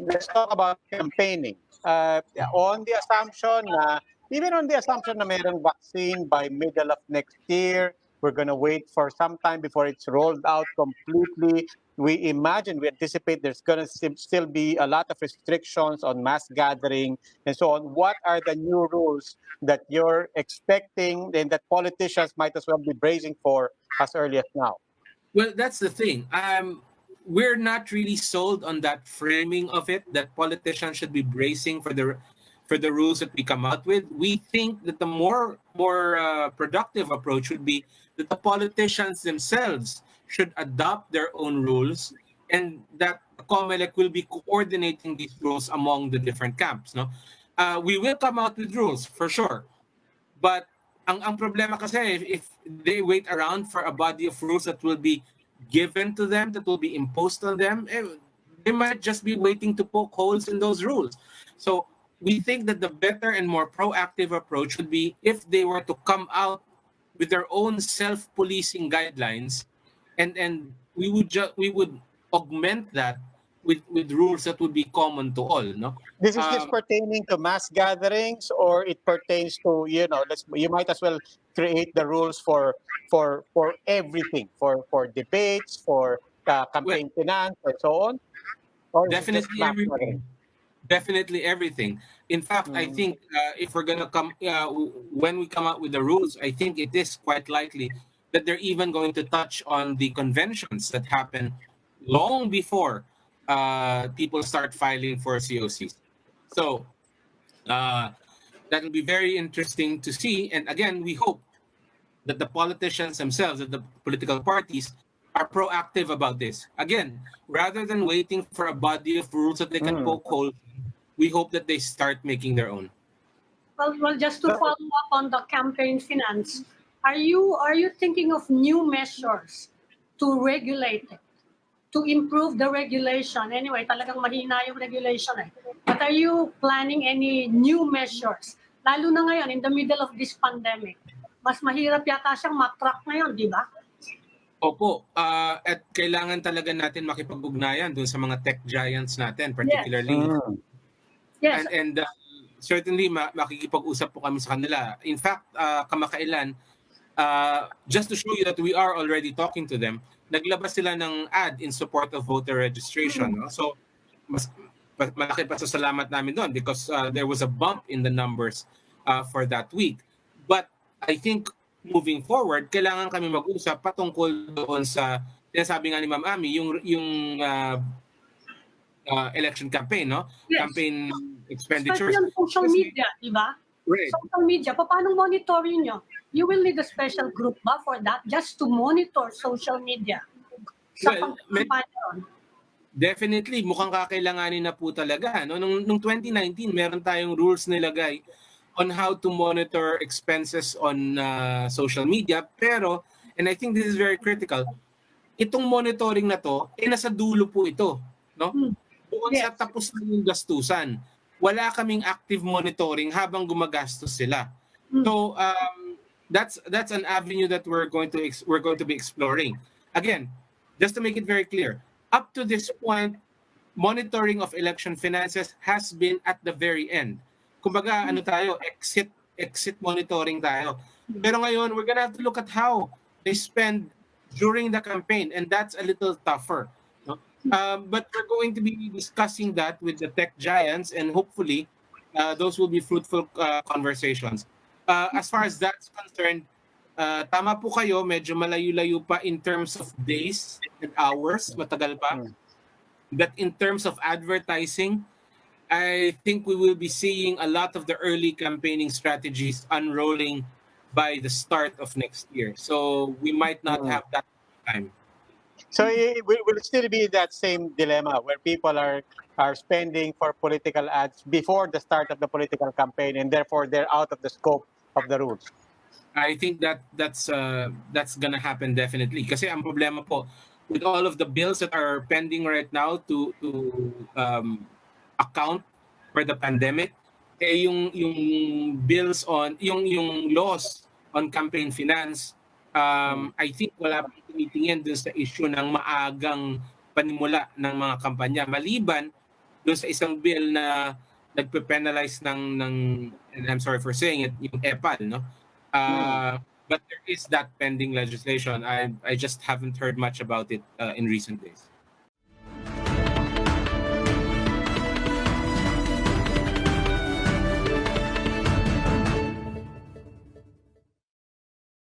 let's talk about campaigning. On the assumption na, even on the assumption na mayroong vaccine by middle of next year, we're going to wait for some time before it's rolled out completely. We anticipate there's going to still be a lot of restrictions on mass gathering and so on. What are the new rules that you're expecting and that politicians might as well be bracing for as early as now? Well, that's the thing. We're not really sold on that framing of it that politicians should be bracing for the rules that we come out with. We think that the more productive approach would be that the politicians themselves should adopt their own rules, and that the COMELEC will be coordinating these rules among the different camps. No, we will come out with rules for sure, but ang problema kasi if they wait around for a body of rules that will be given to them, that will be imposed on them, they might just be waiting to poke holes in those rules. So we think that the better and more proactive approach would be if they were to come out with their own self-policing guidelines, and we would augment that with rules that would be common to all. No, This is just pertaining to mass gatherings, or it pertains to, you might as well create the rules for everything, for debates, for campaign finance, and so on. Or is it just definitely mass everything. gathering? Definitely everything. In fact, I think if we're gonna when we come out with the rules, I think it is quite likely that they're even going to touch on the conventions that happen long before people start filing for COCs. So that will be very interesting to see. And again, we hope that the politicians themselves, that the political parties, are proactive about this. Again, rather than waiting for a body of rules that they can poke holes, we hope that they start making their own. Well, just to follow up on the campaign finance, are you thinking of new measures to regulate it, to improve the regulation? Anyway, talagang mahina yung regulation eh. But are you planning any new measures? Lalo na ngayon, in the middle of this pandemic. Mas mahirap yata siyang matrack ngayon, di ba? Opo, at kailangan talaga natin makipag-ugnayan dun sa mga tech giants natin, particularly. Yes. And certainly makikipag-usap po kami sa kanila. In fact, kamakailan, just to show you that we are already talking to them, naglabas sila ng ad in support of voter registration. No? So, malaki pa sa salamat namin doon because there was a bump in the numbers for that week. But I think moving forward, kailangan kami mag-usap patungkol doon sa sinasabi nga ni Ma'am Ami, yung election campaign, no? Yes. Campaign expenditures. Especially on social media, di ba? Right. Social media, paano monitoring nyo? You will need a special group ba for that, just to monitor social media? Sa pagkampanya. Definitely, mukhang kakailanganin na po talaga. No? Nung 2019, meron tayong rules nilagay on how to monitor expenses on social media. Pero, and I think this is very critical, itong monitoring na to, nasa dulo po ito. No? Doon sa tapos na yung gastusan. Wala kaming active monitoring habang gumagastos sila. So, that's an avenue that we're going to be exploring. Again, just to make it very clear, up to this point, monitoring of election finances has been at the very end. Kumbaga, exit monitoring tayo. Pero ngayon, we're gonna have to look at how they spend during the campaign, and that's a little tougher. No? But we're going to be discussing that with the tech giants, and hopefully, those will be fruitful conversations. As far as that's concerned, tama po kayo, medyo malayo-layo pa in terms of days and hours, matagal pa. But in terms of advertising, I think we will be seeing a lot of the early campaigning strategies unrolling by the start of next year. So we might not have that time. So it will still be that same dilemma where people are spending for political ads before the start of the political campaign, and therefore they're out of the scope of the rules. I think that's gonna happen definitely. Kasi ang problema po with all of the bills that are pending right now to account for the pandemic, yung bills on yung laws on campaign finance, I think wala pang tumitingin dun sa issue ng maagang panimula ng mga kampanya, maliban doon sa isang bill na nagpe-penalize ng and I'm sorry for saying it, yung EPAL, no? But there is that pending legislation. I just haven't heard much about it in recent days.